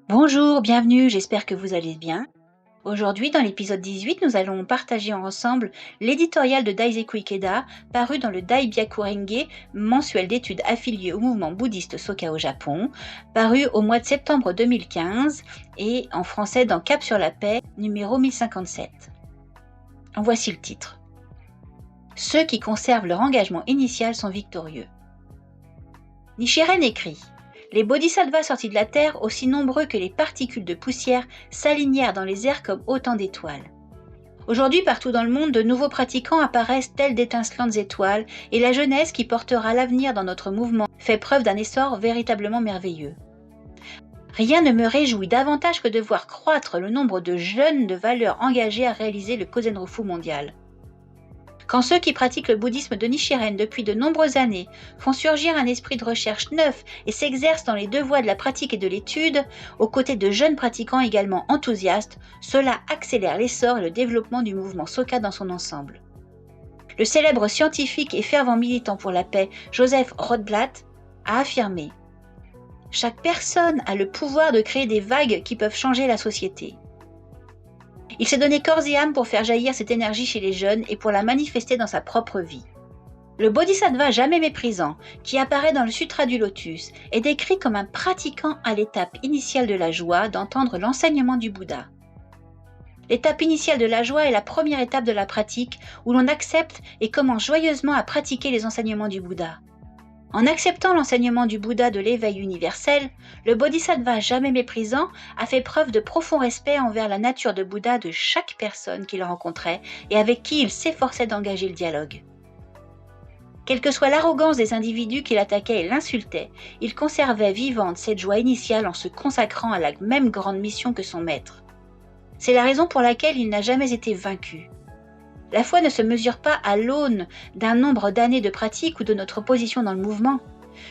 Bonjour, bienvenue, j'espère que vous allez bien. Aujourd'hui, dans l'épisode 18, nous allons partager ensemble l'éditorial de Daiseku Ikeda, paru dans le Dai Byakurenge, mensuel d'études affilié au mouvement bouddhiste Soka au Japon, paru au mois de septembre 2015 et en français dans Cap sur la paix, numéro 1057. Voici le titre. Ceux qui conservent leur engagement initial sont victorieux. Nichiren écrit: les bodhisattvas sortis de la Terre, aussi nombreux que les particules de poussière, s'alignèrent dans les airs comme autant d'étoiles. Aujourd'hui, partout dans le monde, de nouveaux pratiquants apparaissent tels d'étincelantes étoiles, et la jeunesse qui portera l'avenir dans notre mouvement fait preuve d'un essor véritablement merveilleux. Rien ne me réjouit davantage que de voir croître le nombre de jeunes de valeur engagés à réaliser le Kozenrofu mondial. Quand ceux qui pratiquent le bouddhisme de Nichiren depuis de nombreuses années font surgir un esprit de recherche neuf et s'exercent dans les deux voies de la pratique et de l'étude, aux côtés de jeunes pratiquants également enthousiastes, cela accélère l'essor et le développement du mouvement Soka dans son ensemble. Le célèbre scientifique et fervent militant pour la paix, Joseph Rotblat, a affirmé: « Chaque personne a le pouvoir de créer des vagues qui peuvent changer la société. » Il s'est donné corps et âme pour faire jaillir cette énergie chez les jeunes et pour la manifester dans sa propre vie. Le bodhisattva jamais méprisant, qui apparaît dans le Sutra du Lotus, est décrit comme un pratiquant à l'étape initiale de la joie d'entendre l'enseignement du Bouddha. L'étape initiale de la joie est la première étape de la pratique où l'on accepte et commence joyeusement à pratiquer les enseignements du Bouddha. En acceptant l'enseignement du Bouddha de l'éveil universel, le bodhisattva jamais méprisant a fait preuve de profond respect envers la nature de Bouddha de chaque personne qu'il rencontrait et avec qui il s'efforçait d'engager le dialogue. Quelle que soit l'arrogance des individus qui l'attaquaient et l'insultaient, il conservait vivante cette joie initiale en se consacrant à la même grande mission que son maître. C'est la raison pour laquelle il n'a jamais été vaincu. La foi ne se mesure pas à l'aune d'un nombre d'années de pratique ou de notre position dans le mouvement.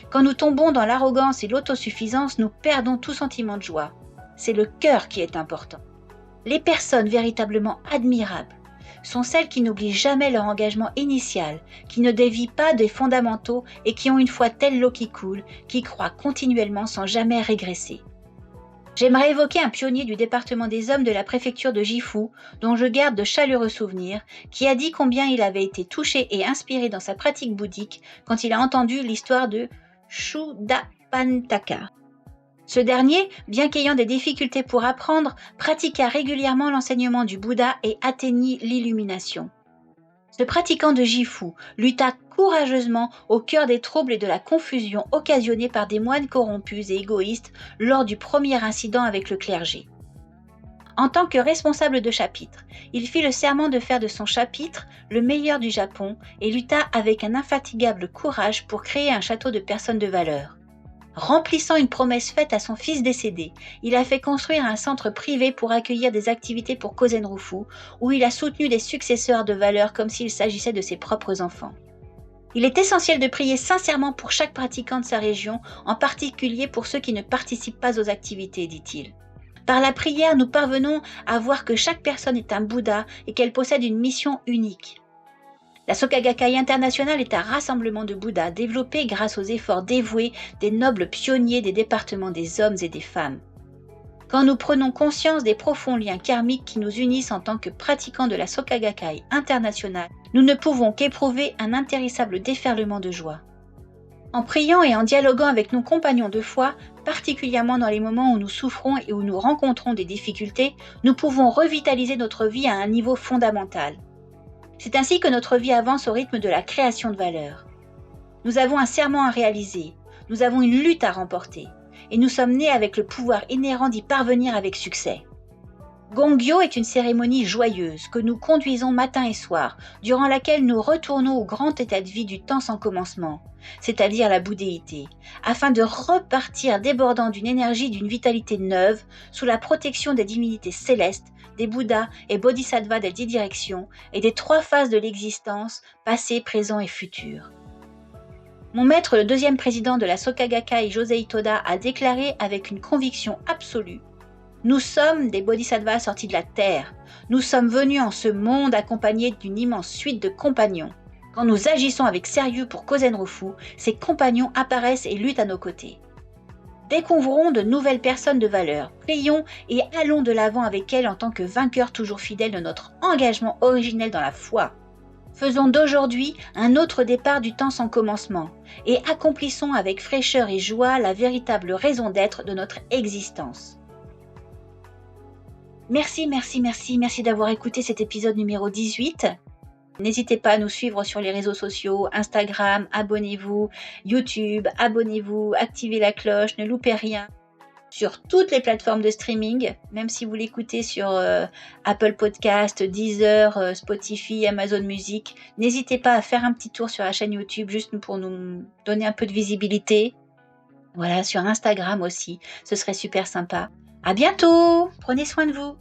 Quand nous tombons dans l'arrogance et l'autosuffisance, nous perdons tout sentiment de joie. C'est le cœur qui est important. Les personnes véritablement admirables sont celles qui n'oublient jamais leur engagement initial, qui ne dévient pas des fondamentaux et qui ont une foi telle l'eau qui coule, qui croient continuellement sans jamais régresser. J'aimerais évoquer un pionnier du département des hommes de la préfecture de Gifu, dont je garde de chaleureux souvenirs, qui a dit combien il avait été touché et inspiré dans sa pratique bouddhique quand il a entendu l'histoire de Shuddhapantaka. Ce dernier, bien qu'ayant des difficultés pour apprendre, pratiqua régulièrement l'enseignement du Bouddha et atteignit l'illumination. Ce pratiquant de Gifu lutta courageusement au cœur des troubles et de la confusion occasionnés par des moines corrompus et égoïstes lors du premier incident avec le clergé. En tant que responsable de chapitre, il fit le serment de faire de son chapitre le meilleur du Japon et lutta avec un infatigable courage pour créer un château de personnes de valeur. Remplissant une promesse faite à son fils décédé, il a fait construire un centre privé pour accueillir des activités pour Kozenrofu, où il a soutenu des successeurs de valeur comme s'il s'agissait de ses propres enfants. Il est essentiel de prier sincèrement pour chaque pratiquant de sa région, en particulier pour ceux qui ne participent pas aux activités, dit-il. Par la prière, nous parvenons à voir que chaque personne est un Bouddha et qu'elle possède une mission unique. La Soka Gakkai internationale est un rassemblement de Bouddhas développé grâce aux efforts dévoués des nobles pionniers des départements des hommes et des femmes. Quand nous prenons conscience des profonds liens karmiques qui nous unissent en tant que pratiquants de la Soka Gakkai internationale, nous ne pouvons qu'éprouver un intéressable déferlement de joie. En priant et en dialoguant avec nos compagnons de foi, particulièrement dans les moments où nous souffrons et où nous rencontrons des difficultés, nous pouvons revitaliser notre vie à un niveau fondamental. C'est ainsi que notre vie avance au rythme de la création de valeur. Nous avons un serment à réaliser, nous avons une lutte à remporter, et nous sommes nés avec le pouvoir inhérent d'y parvenir avec succès. Gongyo est une cérémonie joyeuse que nous conduisons matin et soir, durant laquelle nous retournons au grand état de vie du temps sans commencement, c'est-à-dire la bouddhéité, afin de repartir débordant d'une énergie d'une vitalité neuve, sous la protection des divinités célestes, des Bouddhas et Bodhisattvas des 10 directions et des 3 phases de l'existence, passé, présent et futur. Mon maître, le 2e président de la Soka Gakkai, Josei Toda, a déclaré avec une conviction absolue: « Nous sommes des Bodhisattvas sortis de la terre. Nous sommes venus en ce monde accompagnés d'une immense suite de compagnons. Quand nous agissons avec sérieux pour Kozenrofu, ces compagnons apparaissent et luttent à nos côtés. » Découvrons de nouvelles personnes de valeur. Prions et allons de l'avant avec elles en tant que vainqueurs toujours fidèles de notre engagement originel dans la foi. Faisons d'aujourd'hui un autre départ du temps sans commencement et accomplissons avec fraîcheur et joie la véritable raison d'être de notre existence. Merci d'avoir écouté cet épisode numéro 18. N'hésitez pas à nous suivre sur les réseaux sociaux, Instagram, abonnez-vous, YouTube, abonnez-vous, activez la cloche, ne loupez rien. Sur toutes les plateformes de streaming, même si vous l'écoutez sur Apple Podcast, Deezer, Spotify, Amazon Music, n'hésitez pas à faire un petit tour sur la chaîne YouTube juste pour nous donner un peu de visibilité. Voilà, sur Instagram aussi, ce serait super sympa. À bientôt, prenez soin de vous.